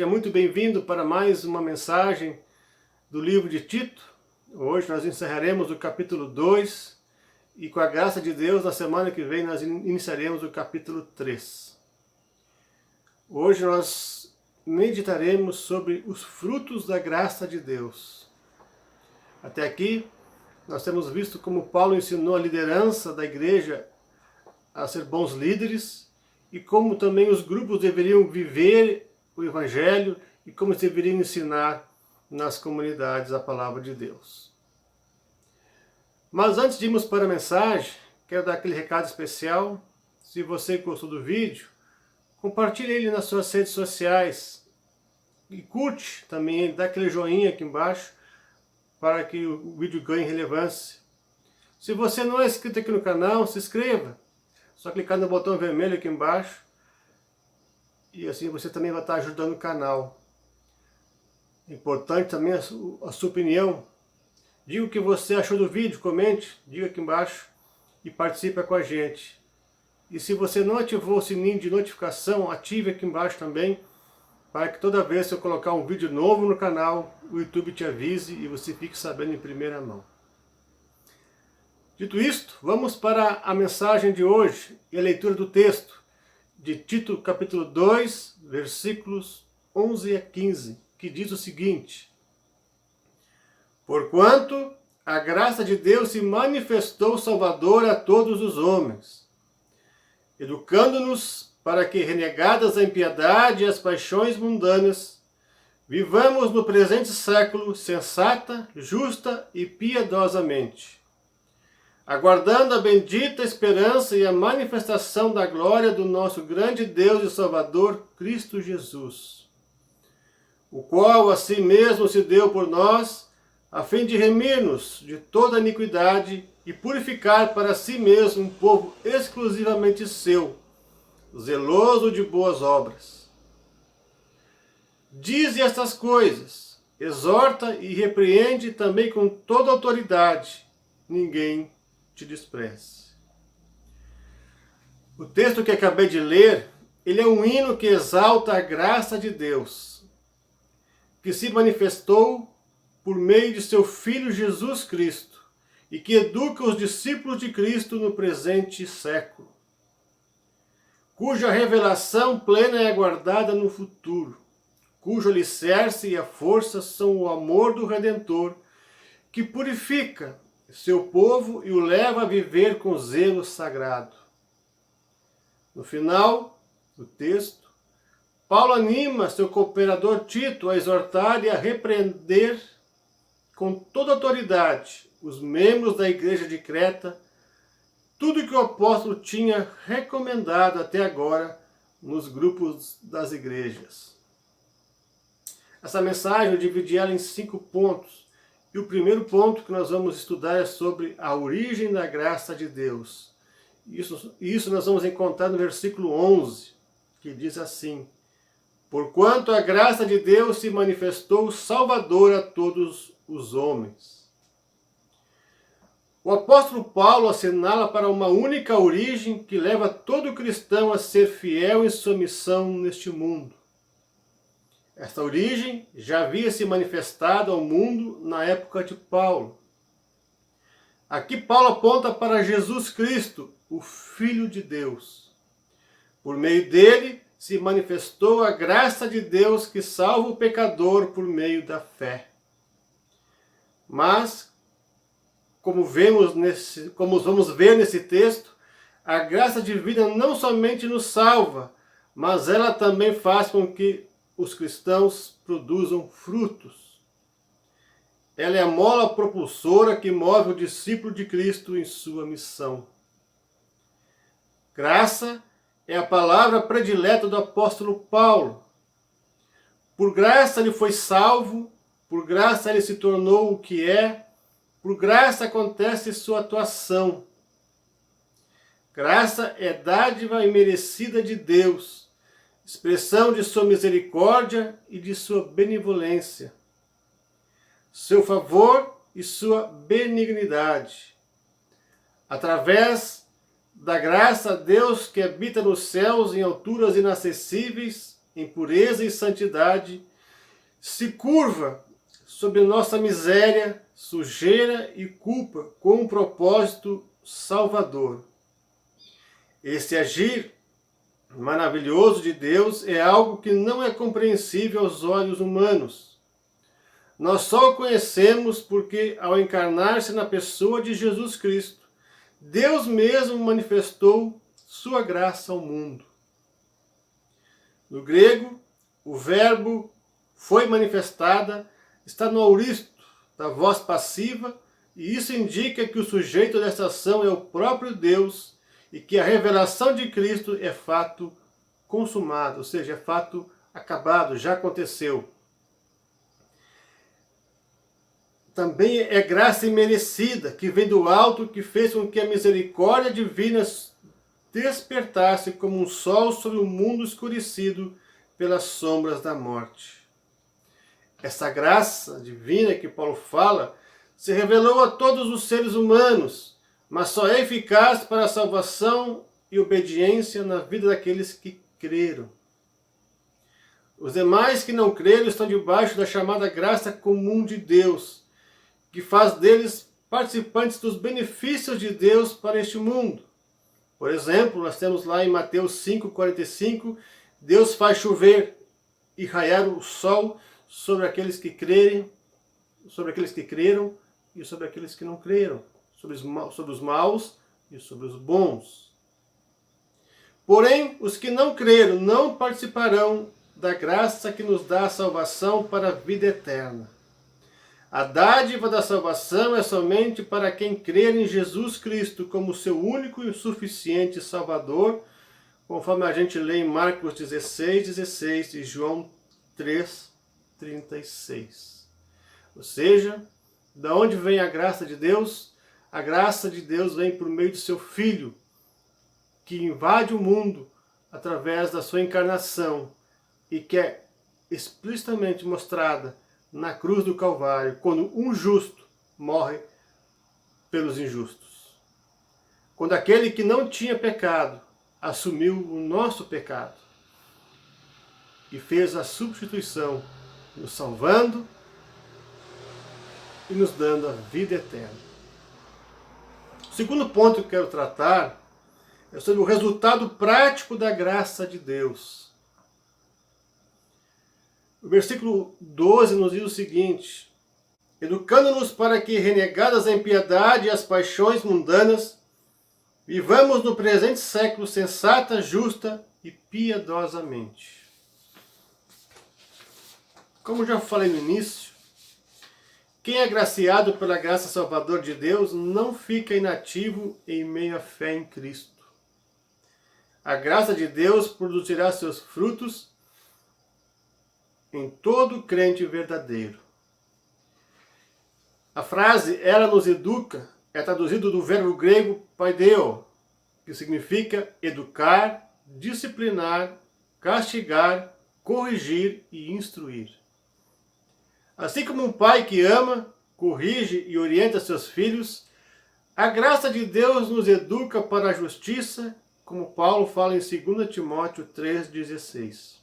seja muito bem-vindo para mais uma mensagem do livro de Tito. Hoje nós encerraremos o capítulo 2 e, com a graça de Deus, na semana que vem nós iniciaremos o capítulo 3. Hoje nós meditaremos sobre os frutos da graça de Deus. Até aqui nós temos visto como Paulo ensinou a liderança da igreja a ser bons líderes e como também os grupos deveriam viver o Evangelho e como deveriam ensinar nas comunidades a palavra de Deus. Mas antes de irmos para a mensagem, quero dar aquele recado especial. Se você gostou do vídeo, compartilhe ele nas suas redes sociais e curte também, dá aquele joinha aqui embaixo para que o vídeo ganhe relevância. Se você não é inscrito aqui no canal, se inscreva. Só clicar no botão vermelho aqui embaixo e assim você também vai estar ajudando o canal. Importante também a sua opinião. Diga o que você achou do vídeo, comente, diga aqui embaixo e participe com a gente. E se você não ativou o sininho de notificação, ative aqui embaixo também, para que toda vez que eu colocar um vídeo novo no canal, o YouTube te avise e você fique sabendo em primeira mão. Dito isto, vamos para a mensagem de hoje e a leitura do texto de Tito capítulo 2, versículos 11 a 15, que diz o seguinte: Porquanto a graça de Deus se manifestou salvadora a todos os homens, educando-nos para que, renegadas a impiedade e as paixões mundanas, vivamos no presente século sensata, justa e piedosamente, aguardando a bendita esperança e a manifestação da glória do nosso grande Deus e Salvador, Cristo Jesus, o qual a si mesmo se deu por nós, a fim de remir-nos de toda iniquidade e purificar para si mesmo um povo exclusivamente seu, zeloso de boas obras. Dize estas coisas, exorta e repreende também com toda autoridade, ninguém te despreze. O texto que acabei de ler, ele é um hino que exalta a graça de Deus, que se manifestou por meio de seu Filho Jesus Cristo e que educa os discípulos de Cristo no presente século, cuja revelação plena é aguardada no futuro, cujo alicerce e a força são o amor do Redentor, que purifica seu povo e o leva a viver com zelo sagrado. No final do texto, Paulo anima seu cooperador Tito a exortar e a repreender com toda autoridade os membros da igreja de Creta, tudo que o apóstolo tinha recomendado até agora nos grupos das igrejas. Essa mensagem eu dividi ela em 5 pontos. E o primeiro ponto que nós vamos estudar é sobre a origem da graça de Deus. Isso nós vamos encontrar no versículo 11, que diz assim: Porquanto a graça de Deus se manifestou salvadora a todos os homens. O apóstolo Paulo assinala para uma única origem que leva todo cristão a ser fiel em sua missão neste mundo. Esta origem já havia se manifestado ao mundo na época de Paulo. Aqui Paulo aponta para Jesus Cristo, o Filho de Deus. Por meio dele se manifestou a graça de Deus que salva o pecador por meio da fé. Mas, como vamos ver nesse texto, a graça divina não somente nos salva, mas ela também faz com que os cristãos produzam frutos. Ela é a mola propulsora que move o discípulo de Cristo em sua missão. Graça é a palavra predileta do apóstolo Paulo. Por graça ele foi salvo, por graça ele se tornou o que é, por graça acontece sua atuação. Graça é dádiva imerecida de Deus, expressão de sua misericórdia e de sua benevolência, seu favor e sua benignidade. Através da graça, Deus que habita nos céus em alturas inacessíveis, em pureza e santidade, se curva sobre nossa miséria, sujeira e culpa com um propósito salvador. Esse agir maravilhoso de Deus é algo que não é compreensível aos olhos humanos. Nós só o conhecemos porque, ao encarnar-se na pessoa de Jesus Cristo, Deus mesmo manifestou sua graça ao mundo. No grego, o verbo foi manifestada está no auristo da voz passiva, e isso indica que o sujeito dessa ação é o próprio Deus e que a revelação de Cristo é fato consumado, ou seja, é fato acabado, já aconteceu. Também é graça imerecida, que vem do alto, que fez com que a misericórdia divina despertasse como um sol sobre um mundo escurecido pelas sombras da morte. Essa graça divina que Paulo fala se revelou a todos os seres humanos, mas só é eficaz para a salvação e obediência na vida daqueles que creram. Os demais que não creram estão debaixo da chamada graça comum de Deus, que faz deles participantes dos benefícios de Deus para este mundo. Por exemplo, nós temos lá em Mateus 5,45, Deus faz chover e raiar o sol sobre aqueles que crerem, sobre aqueles que creram e sobre aqueles que não creram, sobre os maus e sobre os bons. Porém, os que não creram não participarão da graça que nos dá a salvação para a vida eterna. A dádiva da salvação é somente para quem crer em Jesus Cristo como seu único e suficiente Salvador, conforme a gente lê em Marcos 16:16 e João 3:36. Ou seja, da onde vem a graça de Deus? A graça de Deus vem por meio de seu Filho, que invade o mundo através da sua encarnação e que é explicitamente mostrada na cruz do Calvário, quando um justo morre pelos injustos. Quando aquele que não tinha pecado assumiu o nosso pecado e fez a substituição, nos salvando e nos dando a vida eterna. O segundo ponto que eu quero tratar é sobre o resultado prático da graça de Deus. O versículo 12 nos diz o seguinte: educando-nos para que, renegadas a impiedade e as paixões mundanas, vivamos no presente século sensata, justa e piedosamente. Como já falei no início, quem é agraciado pela graça salvadora de Deus não fica inativo em meio à fé em Cristo. A graça de Deus produzirá seus frutos em todo crente verdadeiro. A frase "ela nos educa" é traduzida do verbo grego paideo, que significa educar, disciplinar, castigar, corrigir e instruir. Assim como um pai que ama, corrige e orienta seus filhos, a graça de Deus nos educa para a justiça, como Paulo fala em 2 Timóteo 3,16.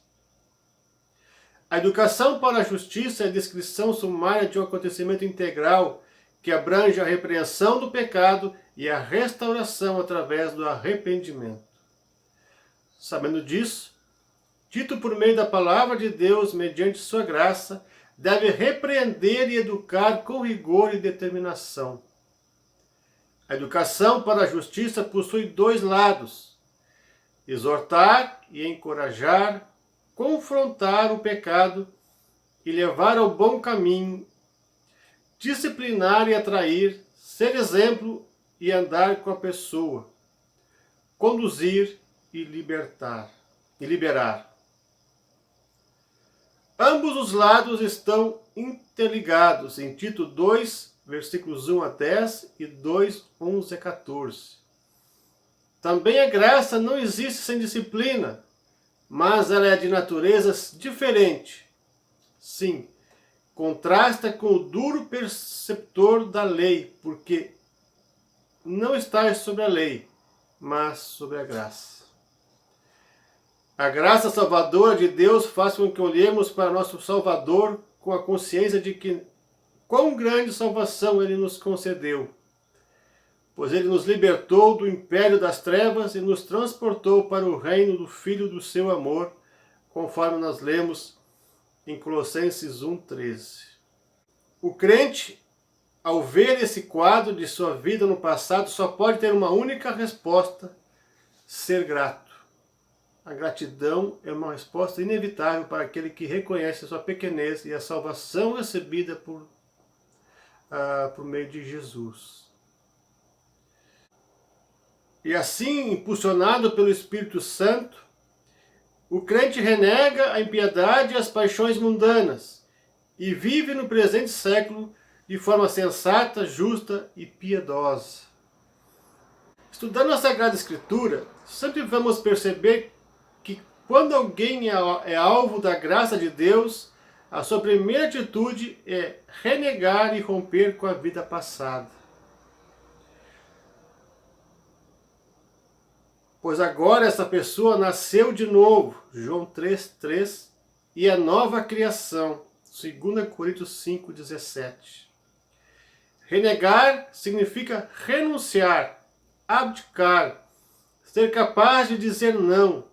A educação para a justiça é a descrição sumária de um acontecimento integral que abrange a repreensão do pecado e a restauração através do arrependimento. Sabendo disso, Tito, por meio da palavra de Deus, mediante sua graça, deve repreender e educar com rigor e determinação. A educação para a justiça possui dois lados: exortar e encorajar, confrontar o pecado e levar ao bom caminho, disciplinar e atrair, ser exemplo e andar com a pessoa, conduzir e libertar e liberar. Ambos os lados estão interligados em Tito 2, versículos 1 a 10 e 2, 11 a 14. Também a graça não existe sem disciplina, mas ela é de natureza diferente. Sim, contrasta com o duro preceptor da lei, porque não estás sobre a lei, mas sobre a graça. A graça salvadora de Deus faz com que olhemos para nosso Salvador com a consciência de que quão grande salvação Ele nos concedeu, pois Ele nos libertou do império das trevas e nos transportou para o reino do Filho do seu amor, conforme nós lemos em Colossenses 1,13. O crente, ao ver esse quadro de sua vida no passado, só pode ter uma única resposta: ser grato. A gratidão é uma resposta inevitável para aquele que reconhece a sua pequenez e a salvação recebida por meio de Jesus. E assim, impulsionado pelo Espírito Santo, o crente renega a impiedade e as paixões mundanas e vive no presente século de forma sensata, justa e piedosa. Estudando a Sagrada Escritura, sempre vamos perceber que quando alguém é alvo da graça de Deus, a sua primeira atitude é renegar e romper com a vida passada. Pois agora essa pessoa nasceu de novo, João 3,3, e é nova criação, 2 Coríntios 5,17. Renegar significa renunciar, abdicar, ser capaz de dizer não.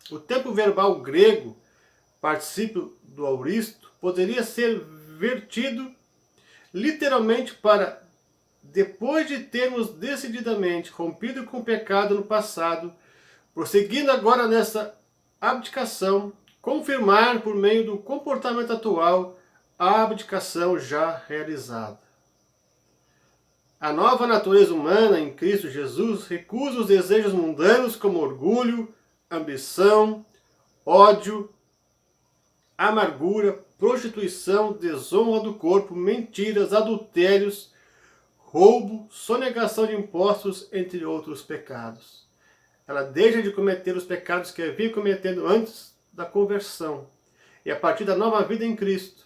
O tempo verbal grego, particípio do auristo, poderia ser vertido literalmente para: depois de termos decididamente rompido com o pecado no passado, prosseguindo agora nessa abdicação, confirmar por meio do comportamento atual a abdicação já realizada. A nova natureza humana em Cristo Jesus recusa os desejos mundanos como orgulho, ambição, ódio, amargura, prostituição, desonra do corpo, mentiras, adultérios, roubo, sonegação de impostos, entre outros pecados. Ela deixa de cometer os pecados que havia cometendo antes da conversão. E a partir da nova vida em Cristo,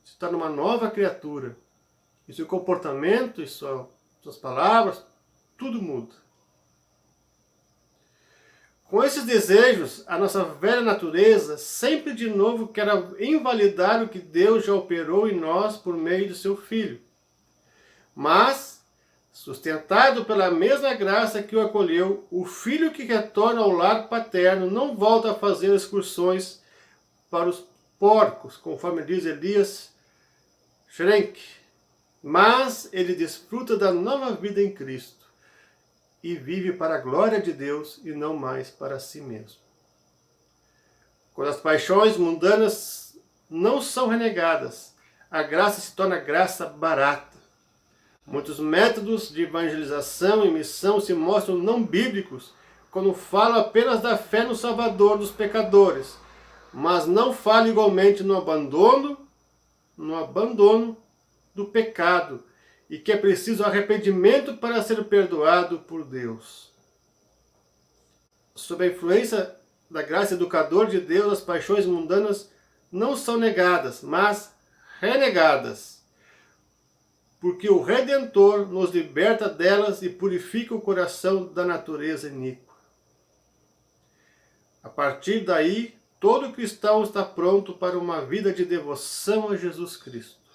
se torna uma nova criatura. E seu comportamento e suas palavras, tudo muda. Com esses desejos, a nossa velha natureza sempre de novo quer invalidar o que Deus já operou em nós por meio do seu Filho. Mas, sustentado pela mesma graça que o acolheu, o filho que retorna ao lar paterno não volta a fazer excursões para os porcos, conforme diz Elias Schrenk, mas ele desfruta da nova vida em Cristo e vive para a glória de Deus e não mais para si mesmo. Quando as paixões mundanas não são renegadas, a graça se torna graça barata. Muitos métodos de evangelização e missão se mostram não bíblicos quando falam apenas da fé no Salvador dos pecadores, mas não falam igualmente no abandono do pecado e que é preciso arrependimento para ser perdoado por Deus. Sob a influência da graça educadora de Deus, as paixões mundanas não são negadas, mas renegadas, porque o Redentor nos liberta delas e purifica o coração da natureza iníqua. A partir daí, todo cristão está pronto para uma vida de devoção a Jesus Cristo.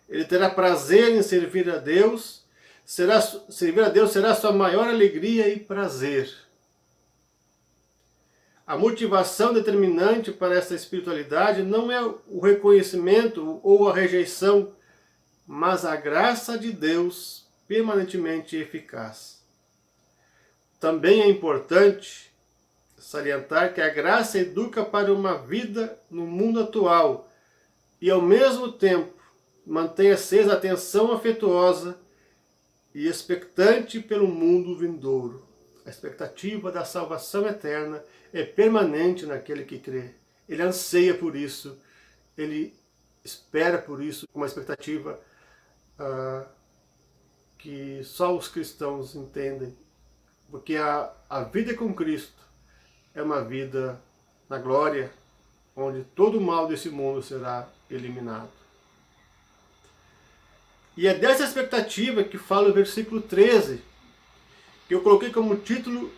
Ele terá prazer em servir a Deus, servir a Deus será sua maior alegria e prazer. A motivação determinante para essa espiritualidade não é o reconhecimento ou a rejeição, mas a graça de Deus permanentemente eficaz. Também é importante salientar que a graça educa para uma vida no mundo atual e, ao mesmo tempo, mantém acesa a atenção afetuosa e expectante pelo mundo vindouro. A expectativa da salvação eterna é permanente naquele que crê. Ele anseia por isso, ele espera por isso, uma expectativa que só os cristãos entendem. Porque a vida com Cristo é uma vida na glória, onde todo o mal desse mundo será eliminado. E é dessa expectativa que fala o versículo 13, que eu coloquei como título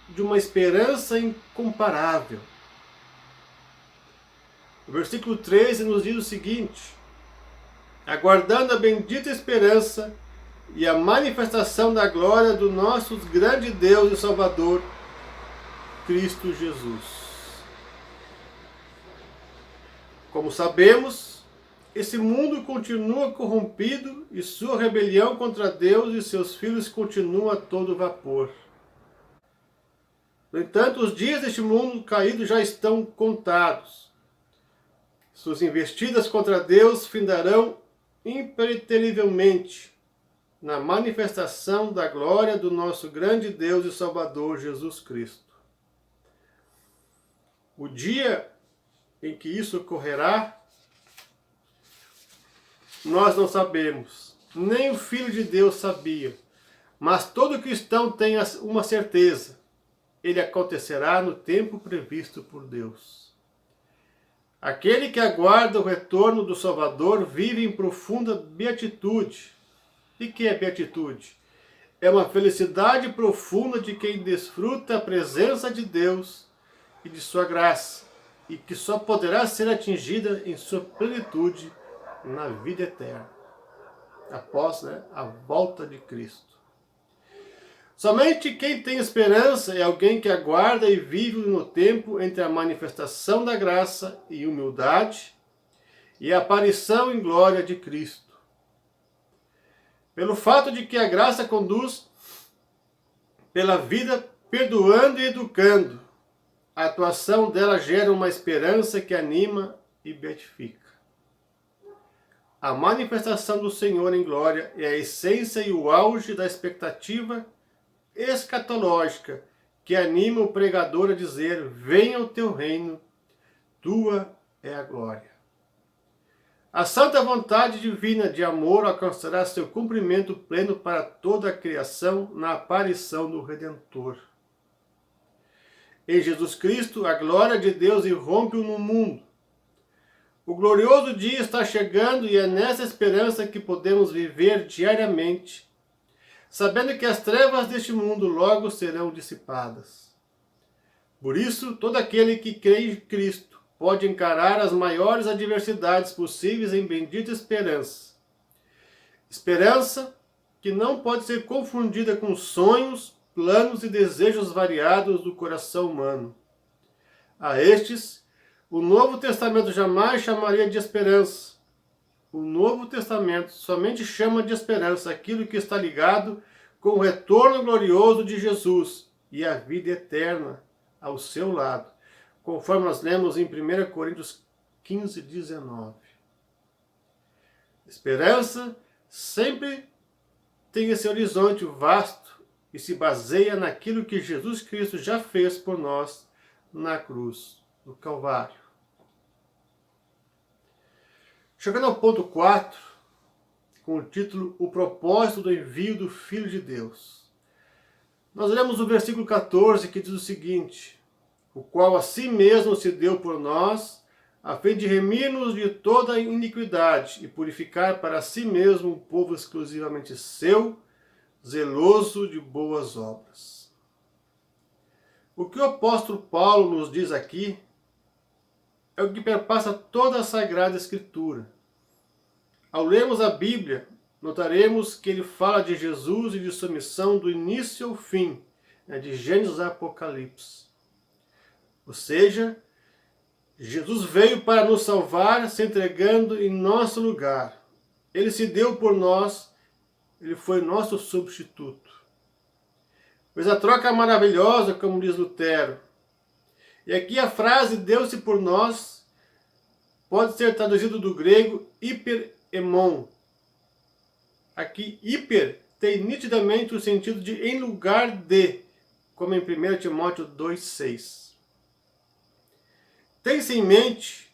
de uma esperança incomparável. O versículo 13 nos diz o seguinte: aguardando a bendita esperança e a manifestação da glória do nosso grande Deus e Salvador, Cristo Jesus. Como sabemos, esse mundo continua corrompido e sua rebelião contra Deus e seus filhos continua a todo vapor. No entanto, os dias deste mundo caído já estão contados. Suas investidas contra Deus findarão impreterivelmente na manifestação da glória do nosso grande Deus e Salvador Jesus Cristo. O dia em que isso ocorrerá, nós não sabemos, nem o Filho de Deus sabia, mas todo cristão tem uma certeza: ele acontecerá no tempo previsto por Deus. Aquele que aguarda o retorno do Salvador vive em profunda beatitude. E que é beatitude? É uma felicidade profunda de quem desfruta a presença de Deus e de sua graça, e que só poderá ser atingida em sua plenitude na vida eterna, após a volta de Cristo. Somente quem tem esperança é alguém que aguarda e vive no tempo entre a manifestação da graça e humildade e a aparição em glória de Cristo. Pelo fato de que a graça conduz pela vida perdoando e educando, a atuação dela gera uma esperança que anima e beatifica. A manifestação do Senhor em glória é a essência e o auge da expectativa escatológica que anima o pregador a dizer: venha o teu reino, tua é a glória. A santa vontade divina de amor alcançará seu cumprimento pleno para toda a criação na aparição do Redentor. Em Jesus Cristo, a glória de Deus irrompe no mundo. O glorioso dia está chegando e é nessa esperança que podemos viver diariamente, sabendo que as trevas deste mundo logo serão dissipadas. Por isso, todo aquele que crê em Cristo pode encarar as maiores adversidades possíveis em bendita esperança. Esperança que não pode ser confundida com sonhos, planos e desejos variados do coração humano. A estes, o Novo Testamento jamais chamaria de esperança. O Novo Testamento somente chama de esperança aquilo que está ligado com o retorno glorioso de Jesus e a vida eterna ao seu lado, conforme nós lemos em 1 Coríntios 15, 19. Esperança sempre tem esse horizonte vasto e se baseia naquilo que Jesus Cristo já fez por nós na cruz do Calvário. Chegando ao ponto 4, com o título O Propósito do Envio do Filho de Deus. Nós lemos o versículo 14, que diz o seguinte: o qual a si mesmo se deu por nós, a fim de remir-nos de toda a iniquidade e purificar para si mesmo um povo exclusivamente seu, zeloso de boas obras. O que o apóstolo Paulo nos diz aqui é o que perpassa toda a Sagrada Escritura. Ao lermos a Bíblia, notaremos que ele fala de Jesus e de sua missão do início ao fim, de Gênesis a Apocalipse. Ou seja, Jesus veio para nos salvar, se entregando em nosso lugar. Ele se deu por nós, ele foi nosso substituto. Pois a troca maravilhosa, como diz Lutero. E aqui a frase deu-se por nós pode ser traduzido do grego hiperemon. Aqui hiper tem nitidamente o sentido de em lugar de, como em 1 Timóteo 2,6. Tem-se em mente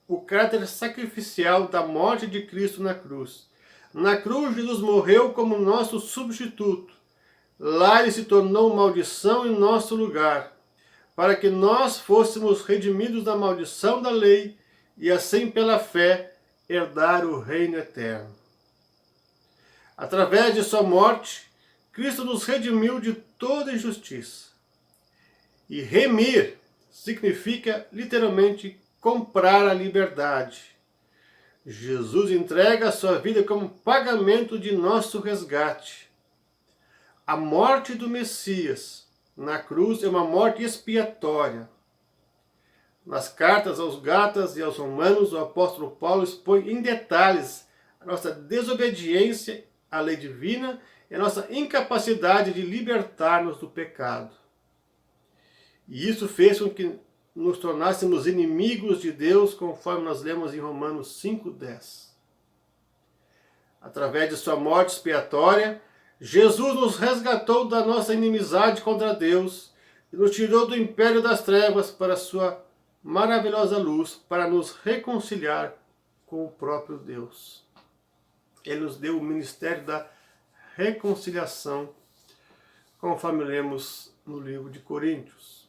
o caráter sacrificial da morte de Cristo na cruz. Na cruz, Jesus morreu como nosso substituto. Lá ele se tornou maldição em nosso lugar, para que nós fôssemos redimidos da maldição da lei e assim pela fé herdar o reino eterno. Através de sua morte, Cristo nos redimiu de toda injustiça. E remir significa literalmente comprar a liberdade. Jesus entrega a sua vida como pagamento de nosso resgate. A morte do Messias na cruz é uma morte expiatória. Nas cartas aos Gálatas e aos Romanos, o apóstolo Paulo expõe em detalhes a nossa desobediência à lei divina e a nossa incapacidade de libertar-nos do pecado. E isso fez com que nos tornássemos inimigos de Deus, conforme nós lemos em Romanos 5:10. Através de sua morte expiatória, Jesus nos resgatou da nossa inimizade contra Deus e nos tirou do império das trevas para a sua maravilhosa luz, para nos reconciliar com o próprio Deus. Ele nos deu o ministério da reconciliação, conforme lemos no livro de Coríntios.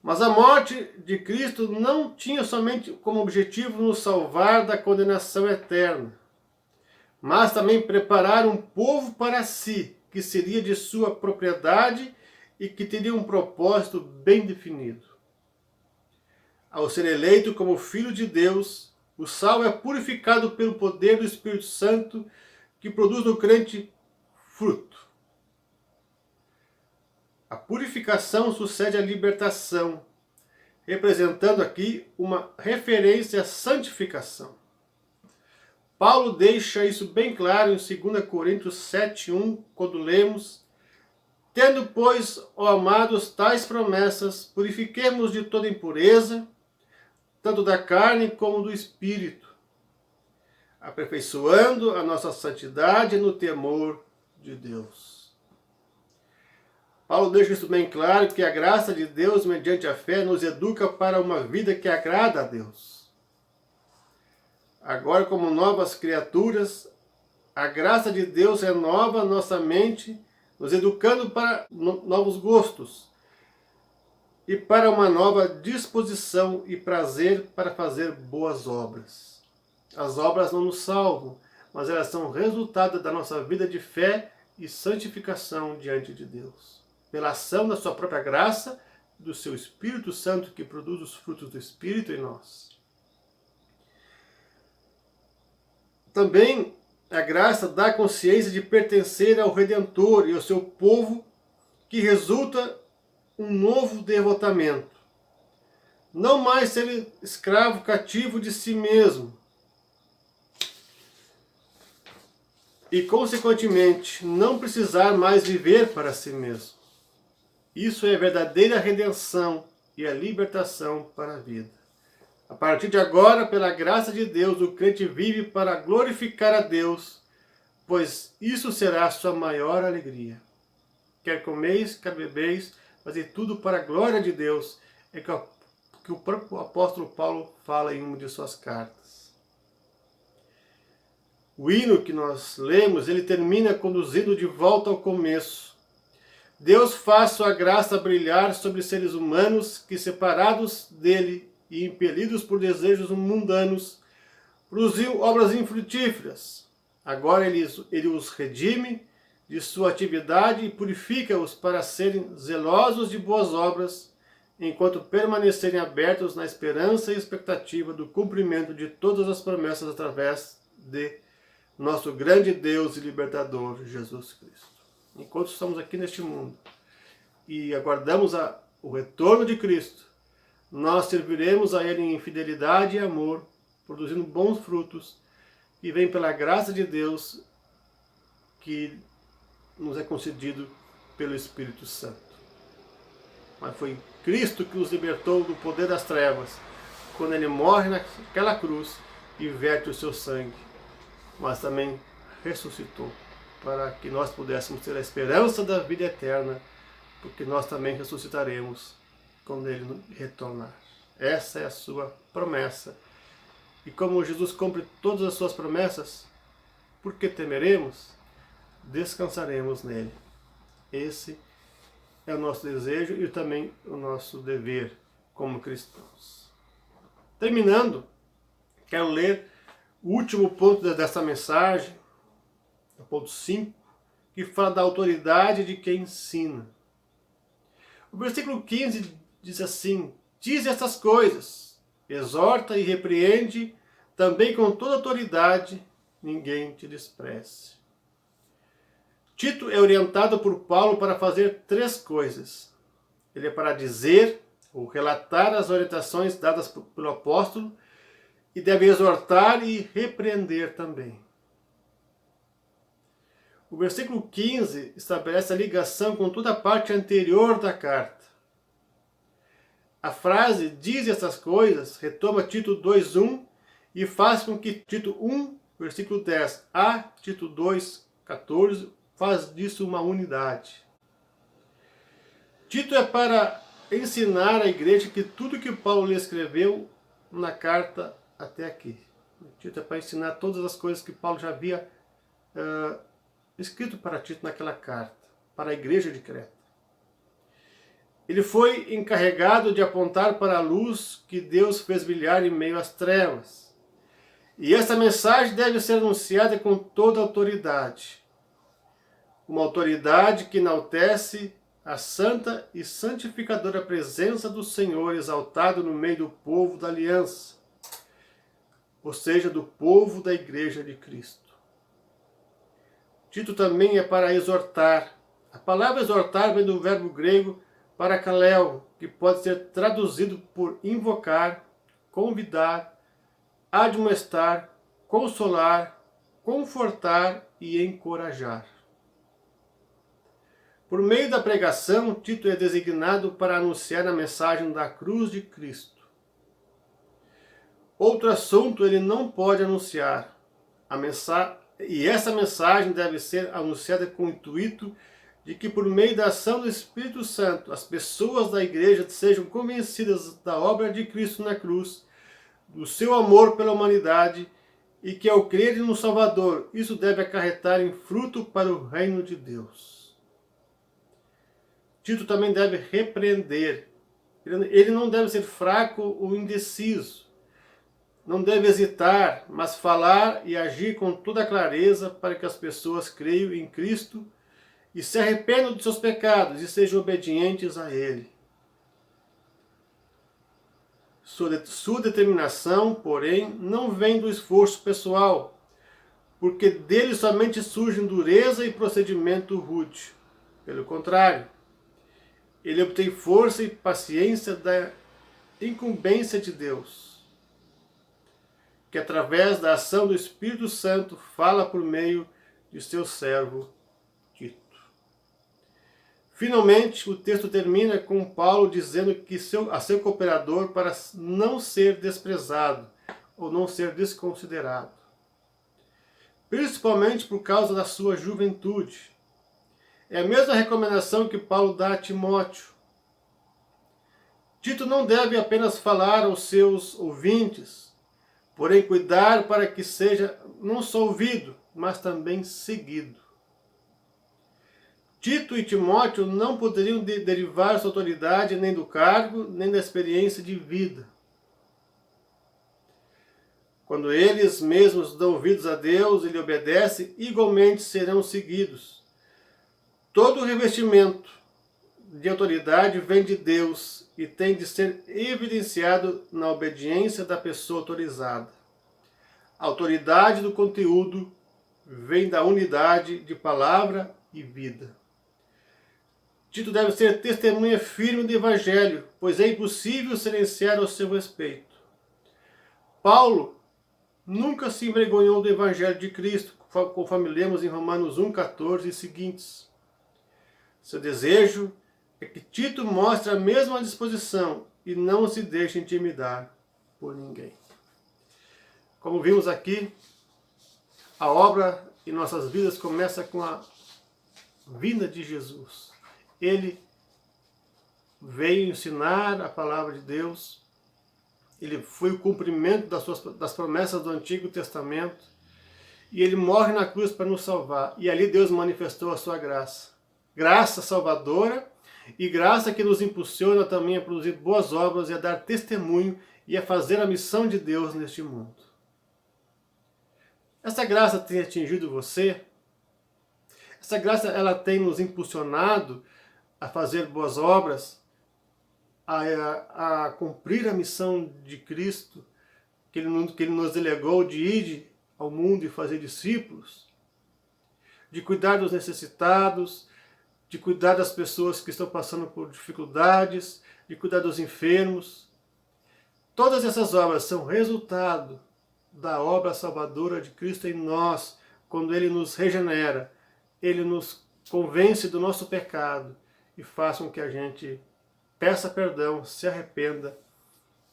Mas a morte de Cristo não tinha somente como objetivo nos salvar da condenação eterna, mas também preparar um povo para si, que seria de sua propriedade e que teria um propósito bem definido. Ao ser eleito como filho de Deus, o salvo é purificado pelo poder do Espírito Santo, que produz no crente fruto. A purificação sucede à libertação, representando aqui uma referência à santificação. Paulo deixa isso bem claro em 2 Coríntios 7:1, quando lemos: tendo, pois, ó amados, tais promessas, purifiquemos de toda impureza, tanto da carne como do espírito, aperfeiçoando a nossa santidade no temor de Deus. Paulo deixa isso bem claro, que a graça de Deus, mediante a fé, nos educa para uma vida que agrada a Deus. Agora, como novas criaturas, a graça de Deus renova nossa mente, nos educando para novos gostos e para uma nova disposição e prazer para fazer boas obras. As obras não nos salvam, mas elas são resultado da nossa vida de fé e santificação diante de Deus, pela ação da sua própria graça, do seu Espírito Santo, que produz os frutos do Espírito em nós. Também a graça dá consciência de pertencer ao Redentor e ao seu povo, que resulta um novo devotamento. Não mais ser escravo cativo de si mesmo. E, consequentemente, não precisar mais viver para si mesmo. Isso é a verdadeira redenção e a libertação para a vida. A partir de agora, pela graça de Deus, o crente vive para glorificar a Deus, pois isso será a sua maior alegria. Quer comeis, quer bebeis, fazer tudo para a glória de Deus, é que o próprio apóstolo Paulo fala em uma de suas cartas. O hino que nós lemos, ele termina conduzindo de volta ao começo. Deus faz sua graça brilhar sobre seres humanos que, separados dele e impelidos por desejos mundanos, produziam obras infrutíferas. Agora ele os redime de sua atividade e purifica-os para serem zelosos de boas obras, enquanto permanecerem abertos na esperança e expectativa do cumprimento de todas as promessas através de nosso grande Deus e libertador, Jesus Cristo. Enquanto estamos aqui neste mundo e aguardamos o retorno de Cristo, nós serviremos a Ele em fidelidade e amor, produzindo bons frutos, que vem pela graça de Deus, que nos é concedido pelo Espírito Santo. Mas foi Cristo que nos libertou do poder das trevas, quando Ele morre naquela cruz e verte o seu sangue, mas também ressuscitou, para que nós pudéssemos ter a esperança da vida eterna, porque nós também ressuscitaremos quando Ele retornar. Essa é a sua promessa. E como Jesus cumpre todas as suas promessas, por que temeremos? Descansaremos nele. Esse é o nosso desejo e também o nosso dever como cristãos. Terminando, quero ler o último ponto dessa mensagem, o ponto 5, que fala da autoridade de quem ensina. O versículo 15 diz assim: diz essas coisas, exorta e repreende também com toda autoridade, ninguém te despreze. Tito é orientado por Paulo para fazer 3 coisas. Ele é para dizer ou relatar as orientações dadas pelo apóstolo e deve exortar e repreender também. O versículo 15 estabelece a ligação com toda a parte anterior da carta. A frase diz essas coisas retoma Tito 2:1 e faz com que Tito 1, versículo 10 a Tito 2:14 faz disso uma unidade. Tito é para ensinar à igreja que tudo que Paulo lhe escreveu na carta até aqui. Tito é para ensinar todas as coisas que Paulo já havia escrito para Tito naquela carta, para a igreja de Creta. Ele foi encarregado de apontar para a luz que Deus fez brilhar em meio às trevas. E essa mensagem deve ser anunciada com toda autoridade. Uma autoridade que enaltece a santa e santificadora presença do Senhor exaltado no meio do povo da aliança, ou seja, do povo da igreja de Cristo. Tito também é para exortar. A palavra exortar vem do verbo grego parakaleo, que pode ser traduzido por invocar, convidar, admoestar, consolar, confortar e encorajar. Por meio da pregação, Tito é designado para anunciar a mensagem da cruz de Cristo. Outro assunto ele não pode anunciar. E essa mensagem deve ser anunciada com o intuito de que, por meio da ação do Espírito Santo, as pessoas da igreja sejam convencidas da obra de Cristo na cruz, do seu amor pela humanidade, e que, ao crerem no Salvador, isso deve acarretar em fruto para o reino de Deus. Tito também deve repreender. Ele não deve ser fraco ou indeciso. Não deve hesitar, mas falar e agir com toda a clareza para que as pessoas creiam em Cristo e se arrependam de seus pecados e sejam obedientes a Ele. Sua determinação, porém, não vem do esforço pessoal, porque dele somente surgem dureza e procedimento rude. Pelo contrário, ele obtém força e paciência da incumbência de Deus, que através da ação do Espírito Santo fala por meio de seu servo Tito. Finalmente, o texto termina com Paulo dizendo que a seu cooperador para não ser desprezado ou não ser desconsiderado, principalmente por causa da sua juventude. É a mesma recomendação que Paulo dá a Timóteo. Tito não deve apenas falar aos seus ouvintes, porém cuidar para que seja não só ouvido, mas também seguido. Tito e Timóteo não poderiam derivar sua autoridade nem do cargo, nem da experiência de vida. Quando eles mesmos dão ouvidos a Deus e lhe obedecem, igualmente serão seguidos. Todo o revestimento de autoridade vem de Deus e tem de ser evidenciado na obediência da pessoa autorizada. A autoridade do conteúdo vem da unidade de palavra e vida. Tito deve ser testemunha firme do Evangelho, pois é impossível silenciar ao seu respeito. Paulo nunca se envergonhou do Evangelho de Cristo, conforme lemos em Romanos 1,14 e seguintes. Seu desejo é que Tito mostre a mesma disposição e não se deixe intimidar por ninguém. Como vimos aqui, a obra em nossas vidas começa com a vinda de Jesus. Ele veio ensinar a palavra de Deus, ele foi o cumprimento das promessas do Antigo Testamento, e ele morre na cruz para nos salvar, e ali Deus manifestou a sua graça. Graça salvadora e graça que nos impulsiona também a produzir boas obras e a dar testemunho e a fazer a missão de Deus neste mundo. Essa graça tem atingido você? Essa graça ela tem nos impulsionado a fazer boas obras, a cumprir a missão de Cristo, que Ele nos delegou de ir ao mundo e fazer discípulos, de cuidar dos necessitados, de cuidar das pessoas que estão passando por dificuldades, de cuidar dos enfermos. Todas essas obras são resultado da obra salvadora de Cristo em nós, quando Ele nos regenera, Ele nos convence do nosso pecado e faz com que a gente peça perdão, se arrependa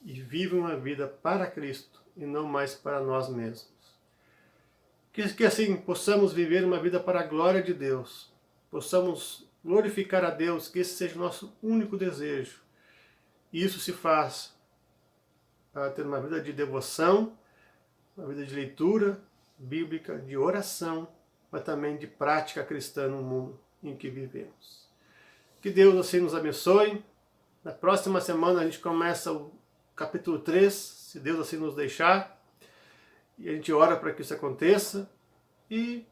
e viva uma vida para Cristo e não mais para nós mesmos. Que assim possamos viver uma vida para a glória de Deus, possamos glorificar a Deus, que esse seja o nosso único desejo. E isso se faz para ter uma vida de devoção, uma vida de leitura bíblica, de oração, mas também de prática cristã no mundo em que vivemos. Que Deus assim nos abençoe. Na próxima semana a gente começa o capítulo 3, se Deus assim nos deixar. E a gente ora para que isso aconteça e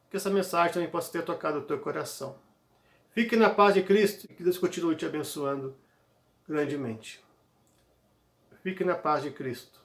que essa mensagem também possa ter tocado o teu coração. Fique na paz de Cristo e que Deus continue te abençoando grandemente. Fique na paz de Cristo.